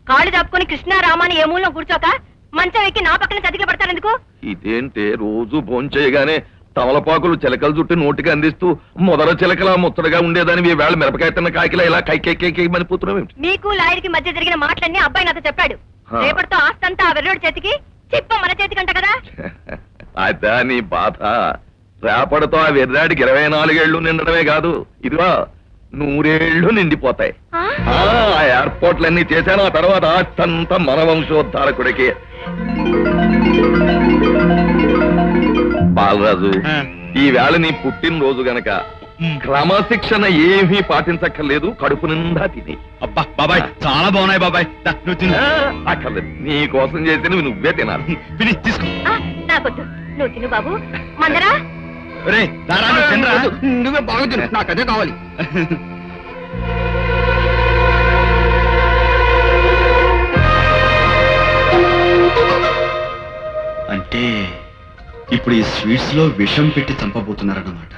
కాళ్ళు దాపుకొని కృష్ణారామాని ఏ మూలం కూర్చోక మంచం ఎక్కి నా పక్కన చతికి పడతారెందుకు? ఇదేంటే రోజు భోంచేయగానే తమలపాకులు చిలకలు చుట్టి నోటికి అందిస్తూ మొదల చిలకలా ముచ్చటగా ఉండేదాని వేళ మిరపకాయ తిన్న కాకిలా ఇలా కైకేమనిపోతున్నావు? మీకు లాయర్కి మధ్య జరిగిన మాటలన్నీ అబ్బాయి నాతో చెప్పాడు. రేపటితో ఆస్తంతా ఆ వెర్రోడి చేతికి, చిప్ప మన చేతికంట కదా. అదా నీ బాధ. రేపటితో ఆ వెర్రాడికి 24 ఏళ్లు నిండడమే కాదు, ఇదిగో 100 ఏళ్లు నిండిపోతాయి. ఆ ఏర్పాట్లన్నీ చేశాను. ఆ తర్వాత ఆస్తంతా మన వంశోద్ధారకుడికి. బాలరాజు, ఈ వేళ నీ పుట్టినరోజు గనక క్రమశిక్షణ ఏమీ పాటించక్కర్లేదు, కడుపు నిండా తిని. అబ్బా బాబాయ్, చాలా బాగున్నాయి బాబాయ్. అక్కర్లేదు, నీ కోసం చేసి నువ్వే తినాలి. తీసుకో. నాకొద్దు, నువ్వు తిను బాబు. మందరా నువ్వే బాగా తిను, నాకు అదే కావాలి. అంటే ఇప్పుడు ఈ స్వీట్స్ లో విషం పెట్టి చంపబోతున్నారన్నమాట.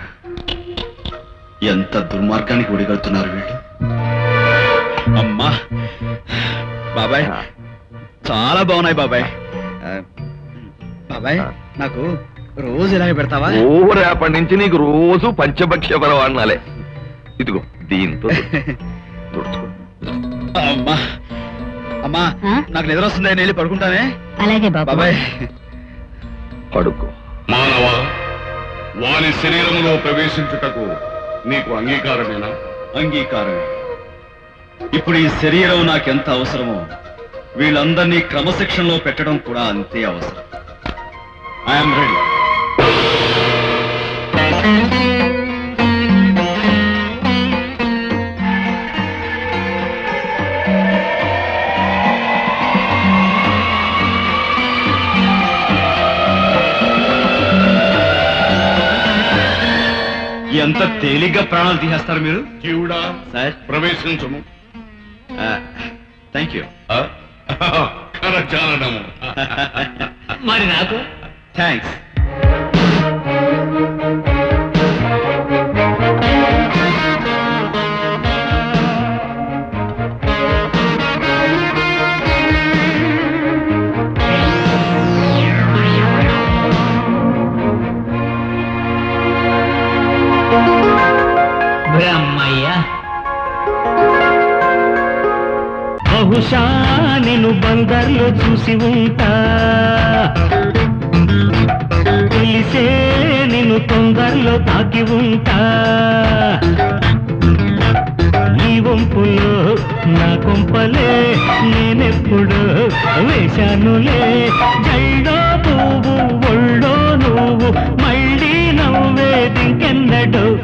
ఎంత దుర్మార్గానికి ఒడిగడుతున్నారు వీళ్ళు. అమ్మా బాబాయ్, చాలా బాగున్నాయి బాబాయ్. బాబాయ్, నాకు రోజు ఇలాగే పెడతావా? రేపటి నుంచి నీకు రోజు పంచభక్ష్య పరవాణాలే. ఇదిగో దీంతో. అమ్మా అమ్మా, నాకు నిద్ర వస్తుంది, నేను వెళ్ళి పడుకుంటానే. అలాగే బాబాయ్. పడుకో. మానవ, వాని శరీరంలో ప్రవేశించుటకు నీకు అంగీకారమేనా? అంగీకారమే. ఇప్పుడు ఈ శరీరం నాకెంత అవసరమో వీళ్ళందరినీ క్రమశిక్షణలో పెట్టడం కూడా అంతే అవసరం. I'm ready. ఎంత తేలిగ్గా ప్రాణాలు తీసేస్తారు మీరు. జీవుడా, సార్ ప్రవేశించము. Thank you. కరచాలనము. మరి నాకు థ్యాంక్స్. బ్రహ్మయ్య, బహుశా నేను బందర్లో చూసి ఉంటా, తెలిసే నేను తొందరలో తాకి ఉంటా. ఈ వంపులో నా కొంపలే నేనెప్పుడు వేశానులే. జైడో